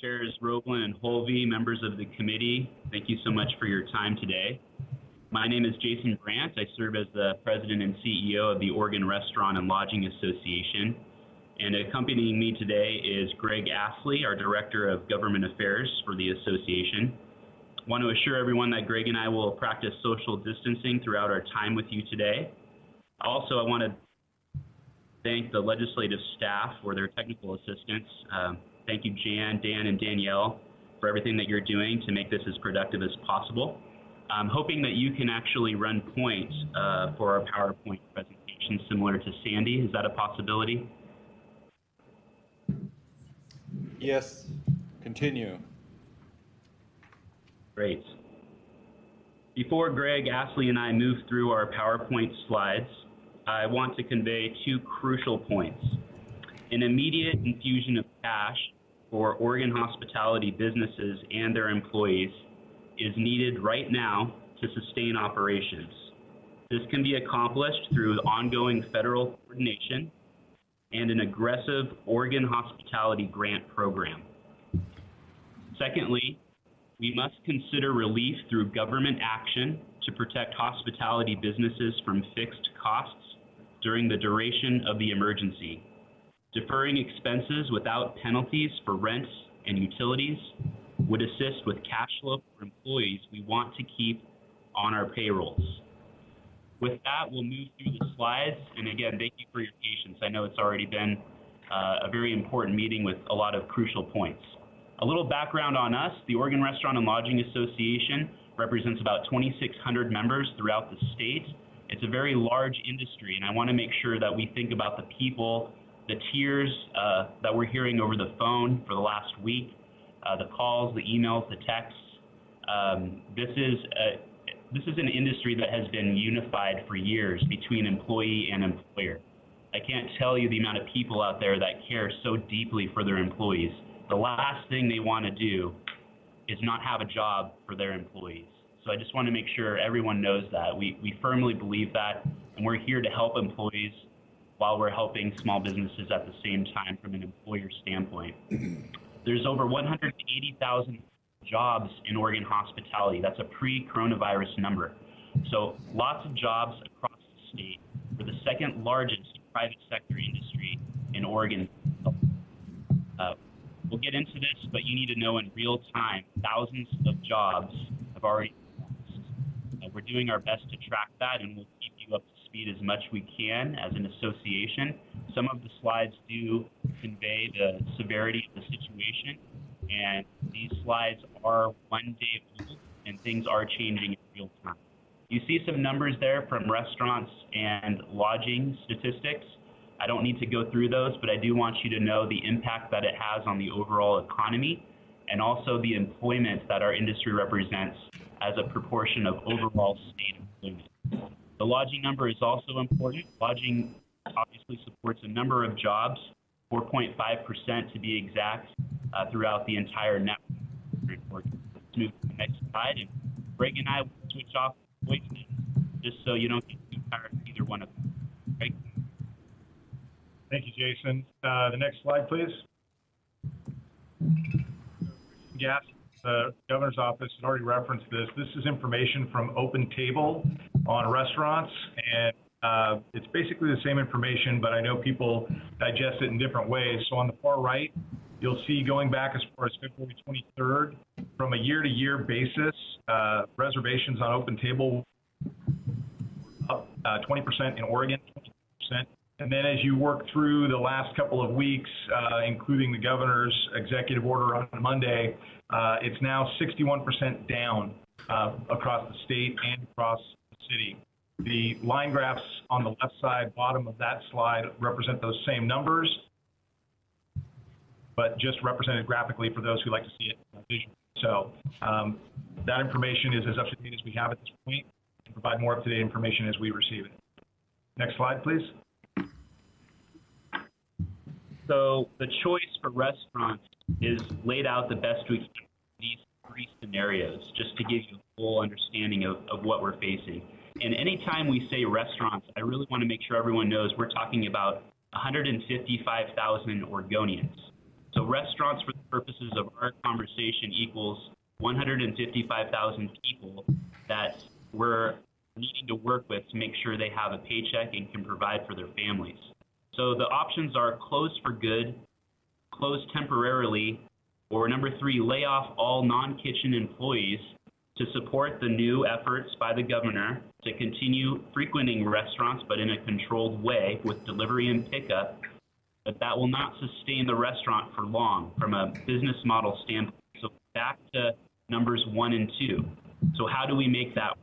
Chairs Roblin and Holvey, members of the committee, thank you so much for your time today. My name is Jason Brandt. I serve as the president and CEO of the Oregon Restaurant and Lodging Association. And accompanying me today is Greg Astley, our Director of Government Affairs for the association. I want to assure everyone that Greg and I will practice social distancing throughout our time with you today. Also, I want to thank the legislative staff for their technical assistance. Thank you, Jan, Dan, and Danielle, for everything that you're doing to make this as productive as possible. I'm hoping that you can actually run points for our PowerPoint presentation similar to Sandy. Is that a possibility? Yes, continue. Great. Before Greg, Astley, and I move through our PowerPoint slides, I want to convey two crucial points. An immediate infusion of cash for Oregon hospitality businesses and their employees is needed right now to sustain operations. This can be accomplished through ongoing federal coordination and an aggressive Oregon hospitality grant program. Secondly, we must consider relief through government action to protect hospitality businesses from fixed costs during the duration of the emergency. Deferring expenses without penalties for rents and utilities would assist with cash flow for employees we want to keep on our payrolls. With that, we'll move through the slides. And again, thank you for your patience. I know it's already been a very important meeting with a lot of crucial points. A little background on us. The Oregon Restaurant and Lodging Association represents about 2,600 members throughout the state. It's a very large industry, and I want to make sure that we think about the people, the tiers that we're hearing over the phone for the last week, the calls, the emails, the texts. This is an industry that has been unified for years between employee and employer. I can't tell you the amount of people out there that care so deeply for their employees. The last thing they want to do is not have a job for their employees. So I just want to make sure everyone knows that. We firmly believe that, and we're here to help employees while we're helping small businesses at the same time from an employer standpoint. There's over 180,000 jobs in Oregon hospitality. That's a pre-coronavirus number. So lots of jobs across the state. We're the second largest private sector industry in Oregon. We'll get into this, but you need to know in real time, thousands of jobs have already lost. We're doing our best to track that, and we'll keep you up to speed as much we can as an association. Some of the slides do convey the severity of the situation, and these slides are 1 day old, and things are changing in real time. You see some numbers there from restaurants and lodging statistics. I don't need to go through those, but I do want you to know the impact that it has on the overall economy and also the employment that our industry represents as a proportion of overall state employment. The lodging number is also important. Lodging obviously supports a number of jobs, 4.5% to be exact, throughout the entire network. Let's move to the next slide. And Greg and I will switch off voices just so you don't get too tired of either one of them. Greg? Thank you, Jason. The next slide, please. Yes, the governor's office has already referenced this. This is information from Open Table on restaurants, and it's basically the same information, but I know people digest it in different ways. So on the far right, you'll see going back as far as February 23rd, from a year-to-year basis, reservations on Open Table up 20% in Oregon, 20%. And then as you work through the last couple of weeks, including the governor's executive order on Monday, it's now 61% down across the state and across the city. The line graphs on the left side, bottom of that slide, represent those same numbers, but just represented graphically for those who like to see it visually. So that information is as up to date as we have at this point, and provide more up-to-date information as we receive it. Next slide, please. So the choice for restaurants is laid out the best we can in these three scenarios, just to give you a full understanding of what we're facing. And anytime we say restaurants, I really want to make sure everyone knows we're talking about 155,000 Oregonians. So restaurants, for the purposes of our conversation, equals 155,000 people that we're needing to work with to make sure they have a paycheck and can provide for their families. So the options are close for good, close temporarily, or number 3, lay off all non-kitchen employees to support the new efforts by the governor to continue frequenting restaurants, but in a controlled way with delivery and pickup. But that will not sustain the restaurant for long from a business model standpoint. So back to numbers 1 and 2. So how do we make that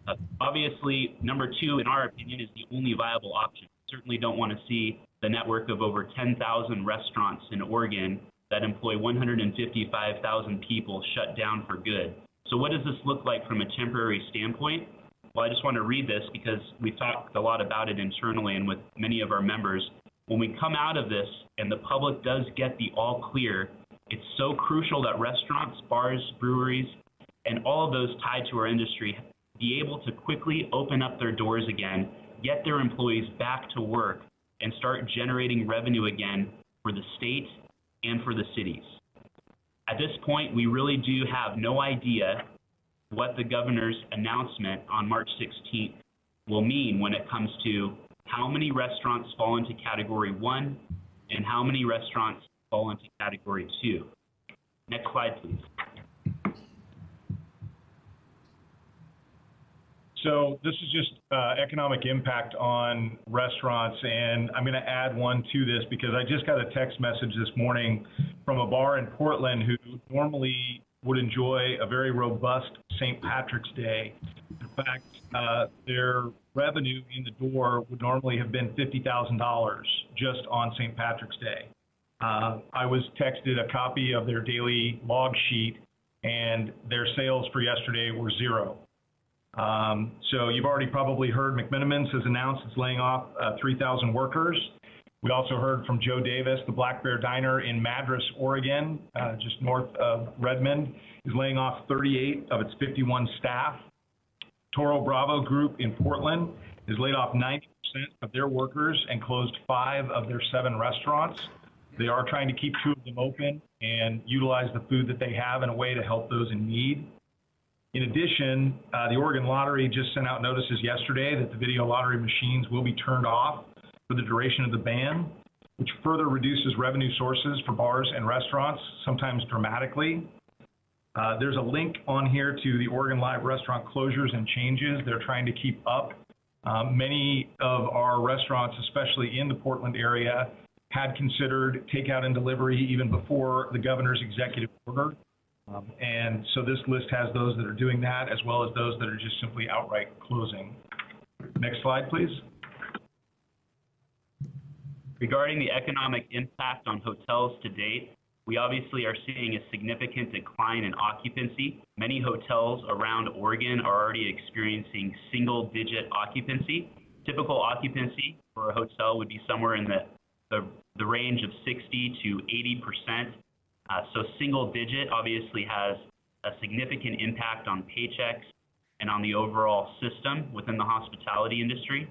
work? Obviously, number 2, in our opinion, is the only viable option. Certainly don't want to see the network of over 10,000 restaurants in Oregon that employ 155,000 people shut down for good. So what does this look like from a temporary standpoint? Well, I just want to read this because we've talked a lot about it internally and with many of our members. When we come out of this and the public does get the all clear, it's so crucial that restaurants, bars, breweries, and all of those tied to our industry be able to quickly open up their doors again, get their employees back to work, and start generating revenue again for the state and for the cities. At this point, we really do have no idea what the governor's announcement on March 16th will mean when it comes to how many restaurants fall into Category 1 and how many restaurants fall into Category 2. Next slide, please. So this is just economic impact on restaurants, and I'm going to add one to this because I just got a text message this morning from a bar in Portland who normally would enjoy a very robust St. Patrick's Day. In fact, their revenue in the door would normally have been $50,000 just on St. Patrick's Day. I was texted a copy of their daily log sheet, and their sales for yesterday were 0. So you've already probably heard McMenamins has announced it's laying off 3,000 workers. We also heard from Joe Davis, the Black Bear Diner in Madras, Oregon, just north of Redmond, is laying off 38 of its 51 staff. Toro Bravo Group in Portland has laid off 90% of their workers and closed 5 of their 7 restaurants. They are trying to keep 2 of them open and utilize the food that they have in a way to help those in need. In addition, the Oregon Lottery just sent out notices yesterday that the video lottery machines will be turned off for the duration of the ban, which further reduces revenue sources for bars and restaurants, sometimes dramatically. There's a link on here to the Oregon Live restaurant closures and changes they're trying to keep up. Many of our restaurants, especially in the Portland area, had considered takeout and delivery even before the governor's executive order. And so this list has those that are doing that, as well as those that are just simply outright closing. Next slide, please. Regarding the economic impact on hotels to date, we obviously are seeing a significant decline in occupancy. Many hotels around Oregon are already experiencing single-digit occupancy. Typical occupancy for a hotel would be somewhere in the range of 60 to 80%. So single digit obviously has a significant impact on paychecks and on the overall system within the hospitality industry.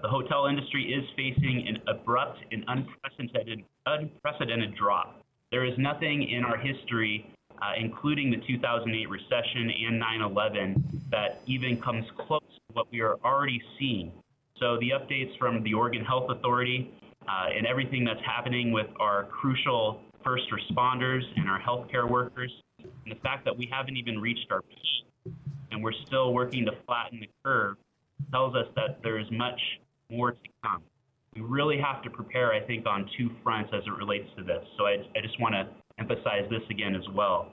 The hotel industry is facing an abrupt and unprecedented drop. There is nothing in our history, including the 2008 recession and 9/11, that even comes close to what we are already seeing. So the updates from the Oregon Health Authority and everything that's happening with our crucial first responders and our healthcare workers, and the fact that we haven't even reached our peak and we're still working to flatten the curve, tells us that there is much more to come. We really have to prepare, I think, on 2 fronts as it relates to this. So I just want to emphasize this again as well.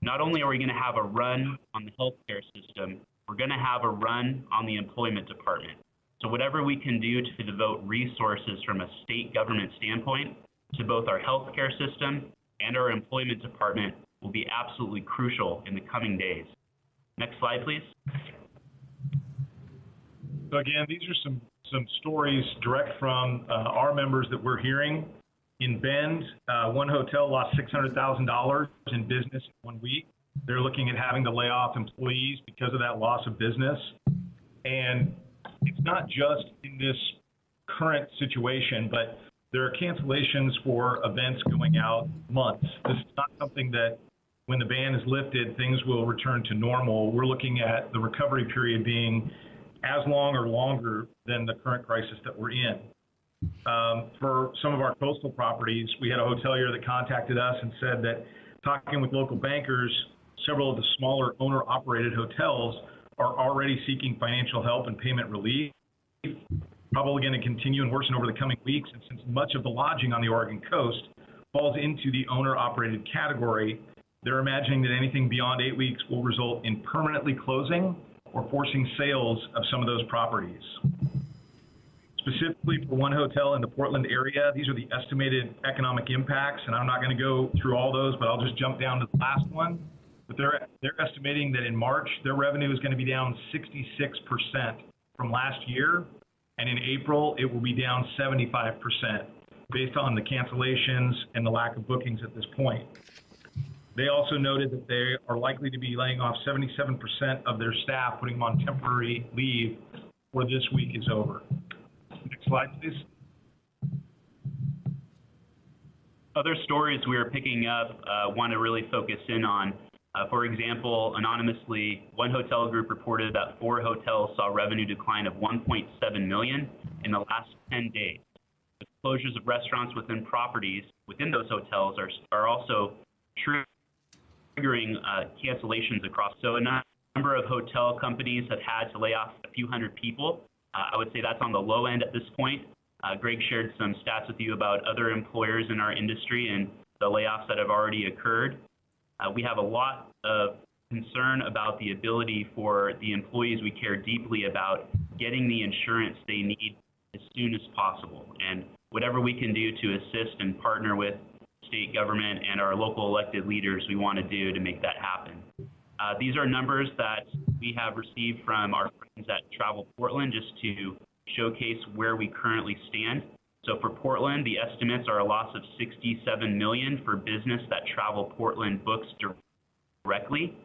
Not only are we going to have a run on the healthcare system, we're going to have a run on the employment department. So whatever we can do to devote resources from a state government standpoint to both our healthcare system and our employment department will be absolutely crucial in the coming days. Next slide, please. So again, these are some stories direct from our members that we're hearing. In Bend, one hotel lost $600,000 in business in 1 week. They're looking at having to lay off employees because of that loss of business. And it's not just in this current situation, but there are cancellations for events going out months. This is not something that when the ban is lifted, things will return to normal. We're looking at the recovery period being as long or longer than the current crisis that we're in. For some of our coastal properties, we had a hotelier that contacted us and said that talking with local bankers, several of the smaller owner-operated hotels are already seeking financial help and payment relief, probably going to continue and worsen over the coming weeks. And since much of the lodging on the Oregon coast falls into the owner-operated category, they're imagining that anything beyond 8 weeks will result in permanently closing or forcing sales of some of those properties. Specifically for one hotel in the Portland area, these are the estimated economic impacts, and I'm not going to go through all those, but I'll just jump down to the last one. But they're estimating that in March, their revenue is going to be down 66% from last year, and in April, it will be down 75% based on the cancellations and the lack of bookings at this point. They also noted that they are likely to be laying off 77% of their staff, putting them on temporary leave before this week is over. Next slide, please. Other stories we are picking up want to really focus in on. For example, anonymously, one hotel group reported that 4 hotels saw revenue decline of $1.7 million in the last 10 days. The closures of restaurants within properties within those hotels are also triggering cancellations across. So a number of hotel companies have had to lay off a few hundred people. I would say that's on the low end at this point. Greg shared some stats with you about other employers in our industry and the layoffs that have already occurred. We have a lot of concern about the ability for the employees we care deeply about getting the insurance they need as soon as possible. And whatever we can do to assist and partner with state government and our local elected leaders, we want to do to make that happen. These are numbers that we have received from our friends at Travel Portland just to showcase where we currently stand. So for Portland, the estimates are a loss of $67 million for business that Travel Portland books directly.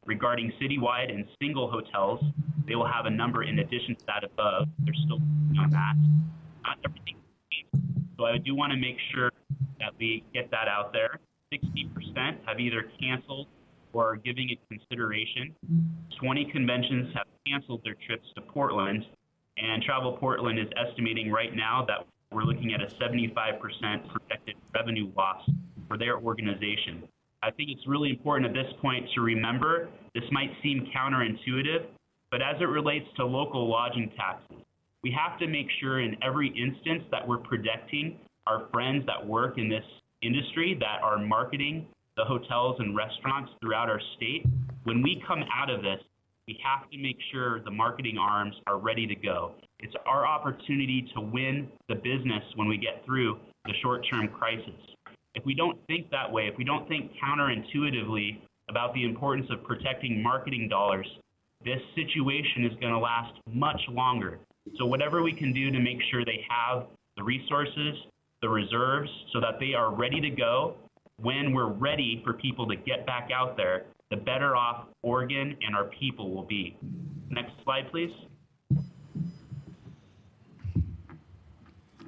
Regarding citywide and single hotels, they will have a number in addition to that above. They're still working on that. Not everything. So I do want to make sure that we get that out there. 60% have either canceled or are giving it consideration. 20 conventions have canceled their trips to Portland, and Travel Portland is estimating right now that we're looking at a 75% projected revenue loss for their organization. I think it's really important at this point to remember this might seem counterintuitive, but as it relates to local lodging taxes, we have to make sure in every instance that we're protecting our friends that work in this industry that are marketing the hotels and restaurants throughout our state. When we come out of this, we have to make sure the marketing arms are ready to go. It's our opportunity to win the business when we get through the short-term crisis. If we don't think that way, if we don't think counterintuitively about the importance of protecting marketing dollars, this situation is going to last much longer. So whatever we can do to make sure they have the resources, the reserves, so that they are ready to go when we're ready for people to get back out there, the better off Oregon and our people will be. Next slide, please.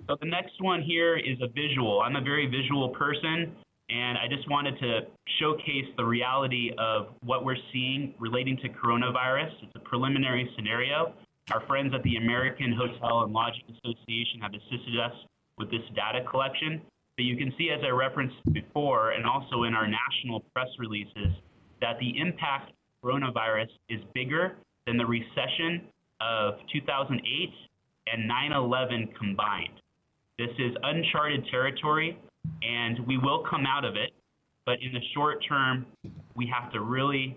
So the next one here is a visual. I'm a very visual person, and I just wanted to showcase the reality of what we're seeing relating to coronavirus. It's a preliminary scenario. Our friends at the American Hotel and Lodging Association have assisted us with this data collection. But you can see, as I referenced before, and also in our national press releases, that the impact of coronavirus is bigger than the recession of 2008 and 9/11 combined. This is uncharted territory, and we will come out of it. But in the short term, we have to really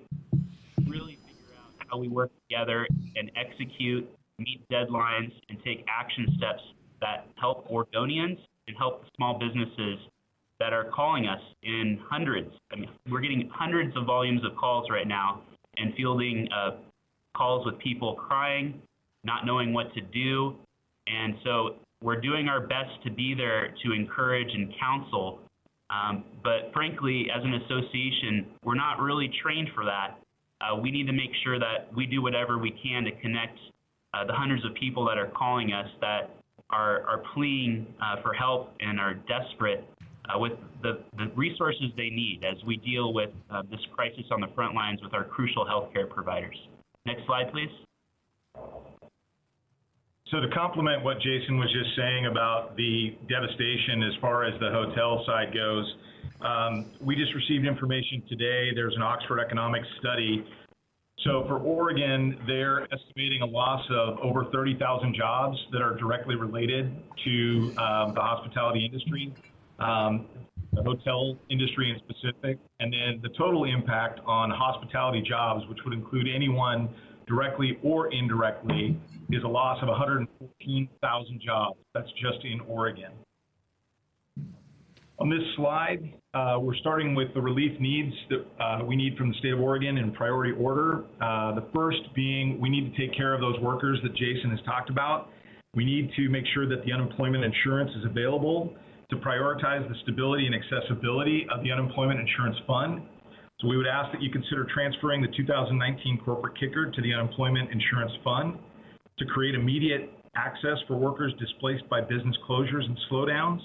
figure out how we work together and execute, meet deadlines, and take action steps that help Oregonians and help the small businesses that are calling us in hundreds. I mean, we're getting hundreds of volumes of calls right now and fielding calls with people crying, not knowing what to do. And so we're doing our best to be there to encourage and counsel. But frankly, as an association, we're not really trained for that. We need to make sure that we do whatever we can to connect the hundreds of people that are calling us, that are pleading for help and are desperate with the resources they need as we deal with this crisis on the front lines with our crucial healthcare providers. Next slide, please. So to complement what Jason was just saying about the devastation as far as the hotel side goes, we just received information today. There's an Oxford economics study. So for Oregon, they're estimating a loss of over 30,000 jobs that are directly related to the hospitality industry, the hotel industry in specific, and then the total impact on hospitality jobs, which would include anyone directly or indirectly, is a loss of 114,000 jobs. That's just in Oregon. On this slide, we're starting with the relief needs that we need from the state of Oregon in priority order. The first being we need to take care of those workers that Jason has talked about. We need to make sure that the unemployment insurance is available to prioritize the stability and accessibility of the unemployment insurance fund. So we would ask that you consider transferring the 2019 corporate kicker to the unemployment insurance fund to create immediate access for workers displaced by business closures and slowdowns,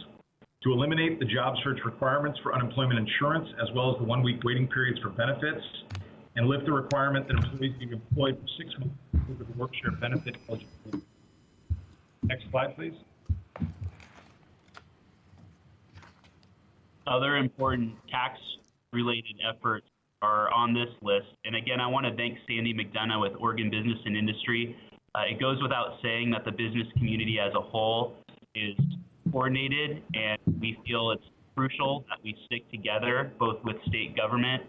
to eliminate the job search requirements for unemployment insurance, as well as the 1-week waiting periods for benefits, and lift the requirement that employees be employed for 6 months for the work share benefit eligibility. Next slide, please. Other important tax-related efforts are on this list. And again, I want to thank Sandy McDonough with Oregon Business and Industry. It goes without saying that the business community as a whole is coordinated, and we feel it's crucial that we stick together, both with state government,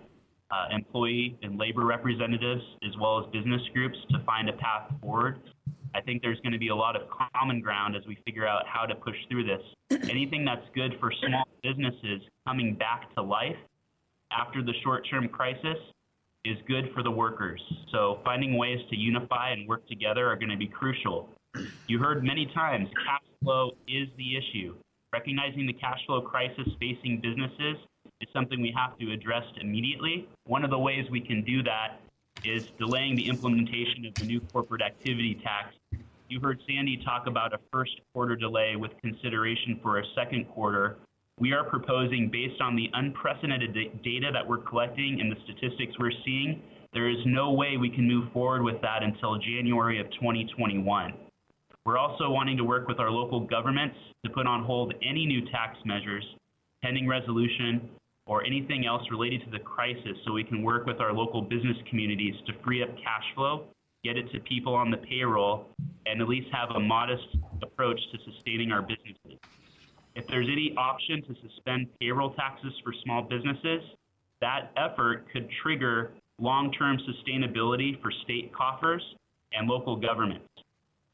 employee and labor representatives, as well as business groups, to find a path forward. I think there's going to be a lot of common ground as we figure out how to push through this. Anything that's good for small businesses coming back to life after the short-term crisis is good for the workers. So finding ways to unify and work together are going to be crucial. You heard many times, cash flow is the issue. Recognizing the cash flow crisis facing businesses is something we have to address immediately. One of the ways we can do that is delaying the implementation of the new corporate activity tax. You heard Sandy talk about a first quarter delay with consideration for a second quarter. We are proposing, based on the unprecedented data that we're collecting and the statistics we're seeing, there is no way we can move forward with that until January of 2021. We're also wanting to work with our local governments to put on hold any new tax measures, pending resolution, or anything else related to the crisis, so we can work with our local business communities to free up cash flow, get it to people on the payroll, and at least have a modest approach to sustaining our businesses. If there's any option to suspend payroll taxes for small businesses, that effort could trigger long-term sustainability for state coffers and local governments.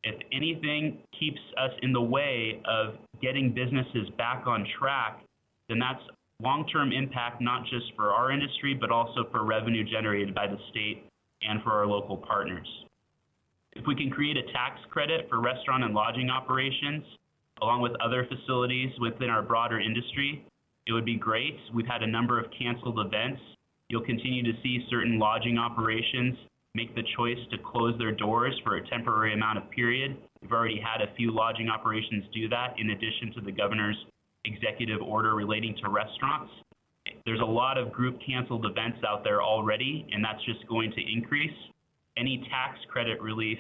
If anything keeps us in the way of getting businesses back on track, then that's long-term impact not just for our industry, but also for revenue generated by the state and for our local partners. If we can create a tax credit for restaurant and lodging operations, along with other facilities within our broader industry, it would be great. We've had a number of canceled events. You'll continue to see certain lodging operations make the choice to close their doors for a temporary amount of period. We've already had a few lodging operations do that, in addition to the governor's executive order relating to restaurants. There's a lot of group canceled events out there already, and that's just going to increase. Any tax credit relief,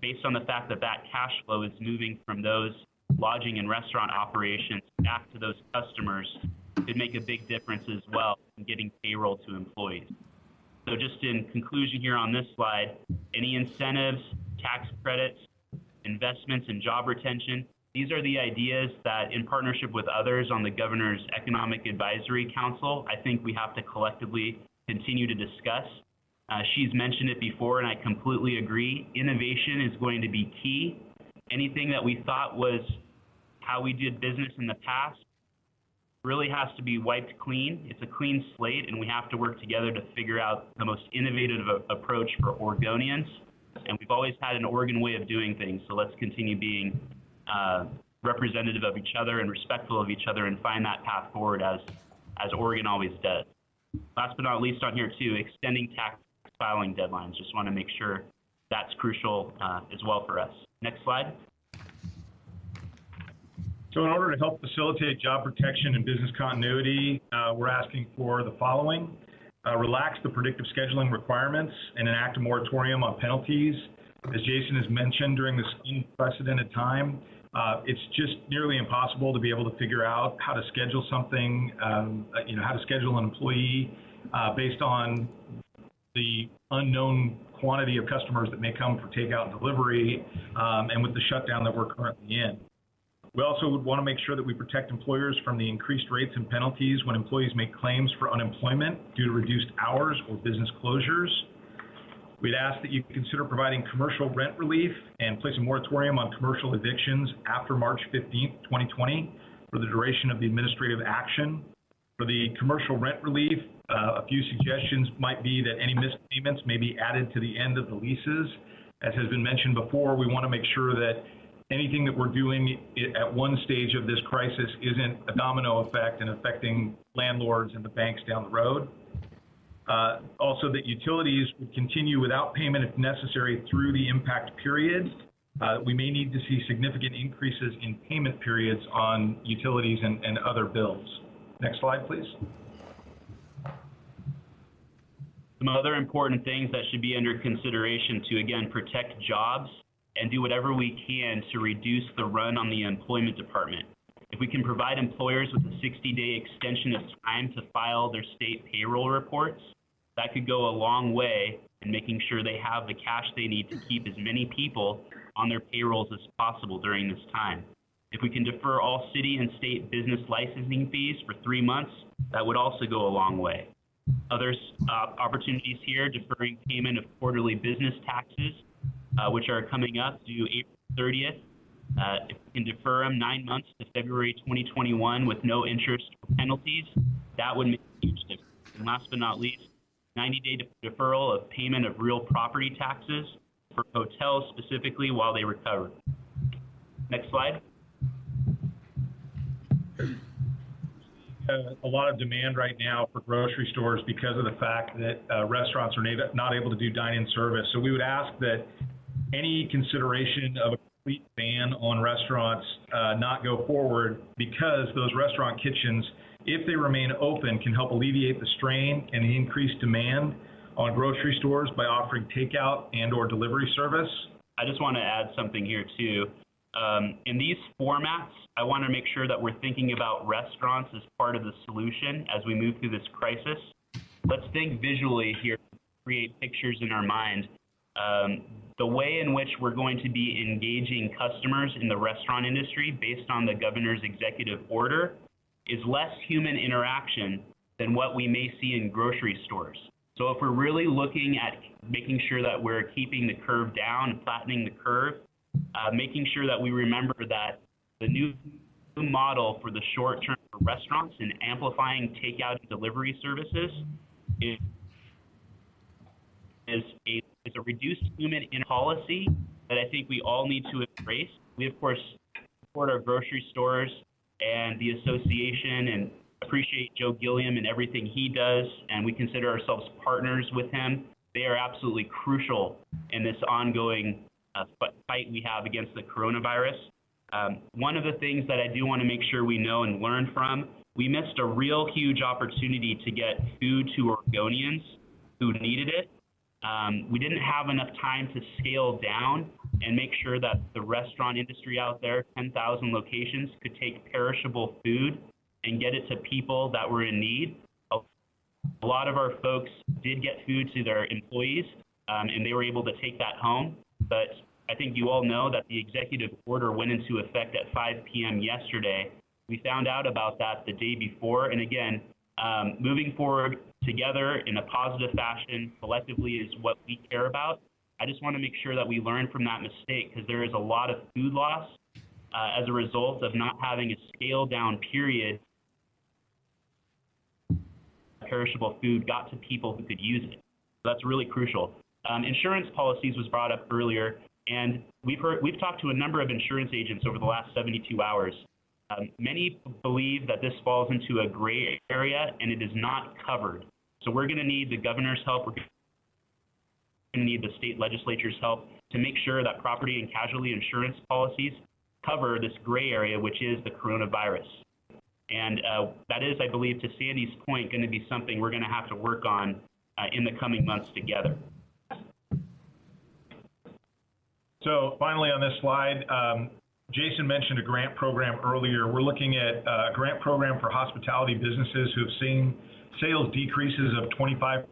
based on the fact that that cash flow is moving from those lodging and restaurant operations back to those customers, could make a big difference as well in getting payroll to employees. So just in conclusion here on this slide, any incentives, tax credits, investments, and job retention, these are the ideas that, in partnership with others on the Governor's Economic Advisory Council, I think we have to collectively continue to discuss. She's mentioned it before, and I completely agree. Innovation is going to be key. Anything that we thought was how we did business in the past really has to be wiped clean. It's a clean slate, and we have to work together to figure out the most innovative approach for Oregonians. And we've always had an Oregon way of doing things, so let's continue being representative of each other and respectful of each other, and find that path forward as Oregon always does. Last but not least on here too, extending tax filing deadlines. Just want to make sure that's crucial as well for us. Next slide. So in order to help facilitate job protection and business continuity, we're asking for the following. Relax the predictive scheduling requirements and enact a moratorium on penalties. As Jason has mentioned, during this unprecedented time, it's just nearly impossible to be able to figure out how to schedule something, how to schedule an employee based on the unknown quantity of customers that may come for takeout and delivery, and with the shutdown that we're currently in. We also would want to make sure that we protect employers from the increased rates and penalties when employees make claims for unemployment due to reduced hours or business closures. We'd ask that you consider providing commercial rent relief and place a moratorium on commercial evictions after March 15th, 2020 for the duration of the administrative action. For the commercial rent relief, a few suggestions might be that any missed payments may be added to the end of the leases. As has been mentioned before, we want to make sure that anything that we're doing at one stage of this crisis isn't a domino effect and affecting landlords and the banks down the road. Also, that utilities would continue without payment if necessary through the impact period. We may need to see significant increases in payment periods on utilities and other bills. Next slide, please. Some other important things that should be under consideration to, again, protect jobs and do whatever we can to reduce the run on the employment department. If we can provide employers with a 60-day extension of time to file their state payroll reports, that could go a long way in making sure they have the cash they need to keep as many people on their payrolls as possible during this time. If we can defer all city and state business licensing fees for 3 months, that would also go a long way. Other opportunities here, deferring payment of quarterly business taxes, which are coming up due April 30th. If we can defer them 9 months to February 2021 with no interest or penalties, that would make a huge difference. And last but not least, 90-day deferral of payment of real property taxes for hotels specifically while they recover. Next slide. A lot of demand right now for grocery stores because of the fact that restaurants are not able to do dine-in service. So we would ask that any consideration of a complete ban on restaurants not go forward, because those restaurant kitchens, if they remain open, can help alleviate the strain and the increased demand on grocery stores by offering takeout and or delivery service. I just want to add something here too. In these formats, I want to make sure that we're thinking about restaurants as part of the solution as we move through this crisis. Let's think visually here, create pictures in our mind. The way in which we're going to be engaging customers in the restaurant industry based on the governor's executive order is less human interaction than what we may see in grocery stores. So if we're really looking at making sure that we're keeping the curve down and flattening the curve, making sure that we remember that the new model for the short term for restaurants and amplifying takeout and delivery services is a reduced human in policy that I think we all need to embrace. We, of course, support our grocery stores and the association and appreciate Joe Gilliam and everything he does, and we consider ourselves partners with him. They are absolutely crucial in this ongoing fight we have against the coronavirus. One of the things that I do want to make sure we know and learn from, we missed a real huge opportunity to get food to Oregonians who needed it. We didn't have enough time to scale down and make sure that the restaurant industry out there, 10,000 locations, could take perishable food and get it to people that were in need. A lot of our folks did get food to their employees, and they were able to take that home. But I think you all know that the executive order went into effect at 5 p.m. yesterday. We found out about that the day before. And again, moving forward together in a positive fashion collectively is what we care about. I just want to make sure that we learn from that mistake, because there is a lot of food loss as a result of not having a scaled down period. Perishable food got to people who could use it. So that's really crucial. Insurance policies was brought up earlier, and we've talked to a number of insurance agents over the last 72 hours. Many believe that this falls into a gray area and it is not covered. So we're going to need the governor's help. We're going to need the state legislature's help to make sure that property and casualty insurance policies cover this gray area, which is the coronavirus. And that is, I believe, to Sandy's point, going to be something we're going to have to work on in the coming months together. So finally on this slide, Jason mentioned a grant program earlier. We're looking at a grant program for hospitality businesses who have seen sales decreases of 25%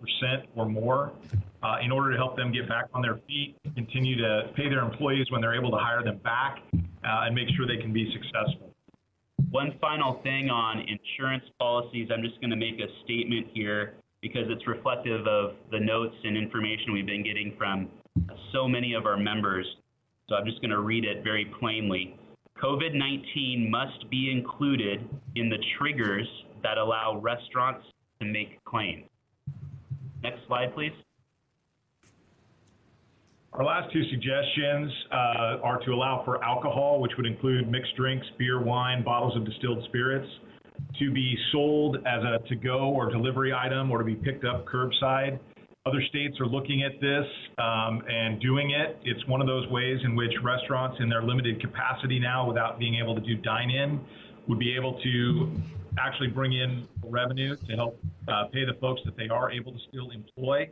or more in order to help them get back on their feet, continue to pay their employees when they're able to hire them back, and make sure they can be successful. One final thing on insurance policies, I'm just going to make a statement here because it's reflective of the notes and information we've been getting from so many of our members. So I'm just going to read it very plainly. COVID-19 must be included in the triggers that allow restaurants to make claims. Next slide, please. Our last two suggestions are to allow for alcohol, which would include mixed drinks, beer, wine, bottles of distilled spirits, to be sold as a to-go or delivery item or to be picked up curbside. Other states are looking at this and doing it. It's one of those ways in which restaurants in their limited capacity now, without being able to do dine-in, would be able to actually bring in revenue to help pay the folks that they are able to still employ.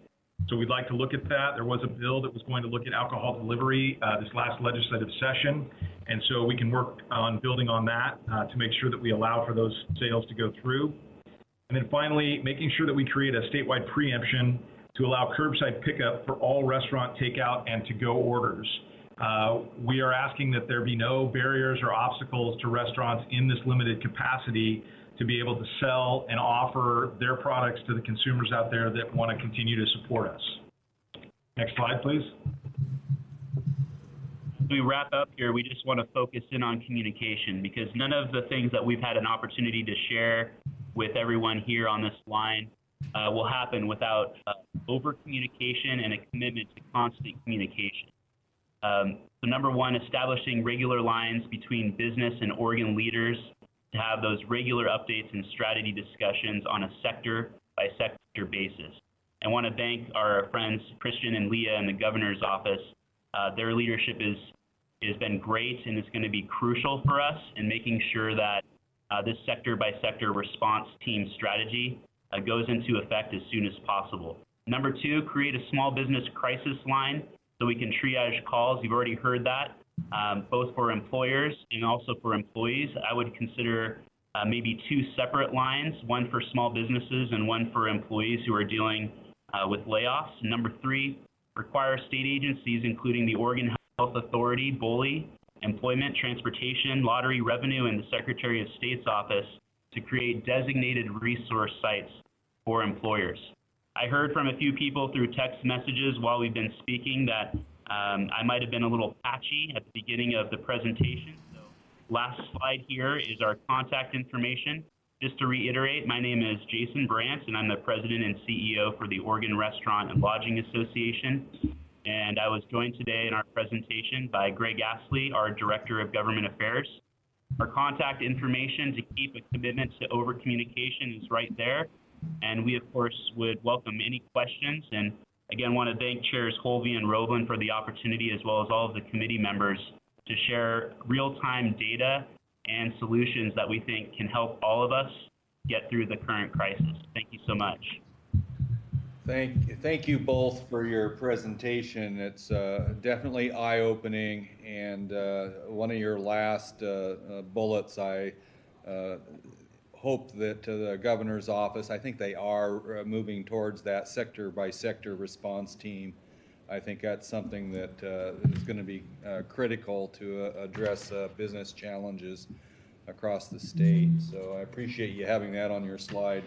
So we'd like to look at that. There was a bill that was going to look at alcohol delivery this last legislative session. And so we can work on building on that to make sure that we allow for those sales to go through. And then finally, making sure that we create a statewide preemption to allow curbside pickup for all restaurant takeout and to-go orders. We are asking that there be no barriers or obstacles to restaurants in this limited capacity to be able to sell and offer their products to the consumers out there that want to continue to support us. Next slide, please. As we wrap up here, we just want to focus in on communication because none of the things that we've had an opportunity to share with everyone here on this line will happen without over-communication and a commitment to constant communication. So number one, establishing regular lines between business and Oregon leaders to have those regular updates and strategy discussions on a sector-by-sector basis. I want to thank our friends Christian and Leah in the governor's office. Their leadership has been great and is going to be crucial for us in making sure that this sector-by-sector response team strategy goes into effect as soon as possible. Number two, create a small business crisis line so we can triage calls. You've already heard that, both for employers and also for employees. I would consider maybe two separate lines, one for small businesses and one for employees who are dealing with layoffs. Number three, require state agencies, including the Oregon Health Authority, BOLI, Employment, Transportation, Lottery, Revenue, and the Secretary of State's office to create designated resource sites for employers. I heard from a few people through text messages while we've been speaking that I might have been a little patchy at the beginning of the presentation. So last slide here is our contact information. Just to reiterate, my name is Jason Brandt, and I'm the President and CEO for the Oregon Restaurant and Lodging Association. And I was joined today in our presentation by Greg Astley, our Director of Government Affairs. Our contact information to keep a commitment to over-communication is right there. And we, of course, would welcome any questions. And again, want to thank Chairs Holvey and Roblin for the opportunity, as well as all of the committee members, to share real-time data and solutions that we think can help all of us get through the current crisis. Thank you so much. Thank you both for your presentation. It's definitely eye-opening, and one of your last bullets, I hope that the governor's office, I think they are moving towards that sector-by-sector response team. I think that's something that is going to be critical to address business challenges across the state. So I appreciate you having that on your slide.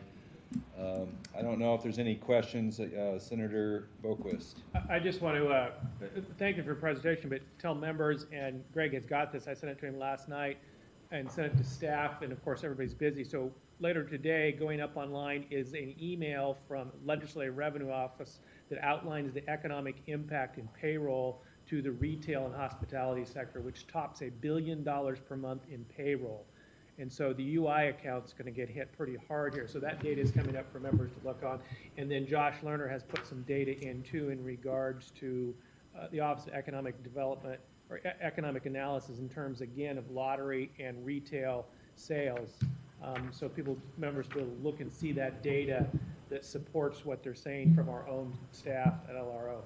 I don't know if there's any questions, Senator Boquist. I just want to thank you for your presentation, but tell members, and Greg has got this, I sent it to him last night and sent it to staff, and of course everybody's busy. So later today, going up online is an email from Legislative Revenue Office that outlines the economic impact in payroll to the retail and hospitality sector, which tops $1 billion per month in payroll. And so the UI account's going to get hit pretty hard here. So that data is coming up for members to look on. And then Josh Lerner has put some data in too in regards to the Office of Economic Development, or economic analysis in terms, again, of lottery and retail sales. So members will look and see that data that supports what they're saying from our own staff at LRO.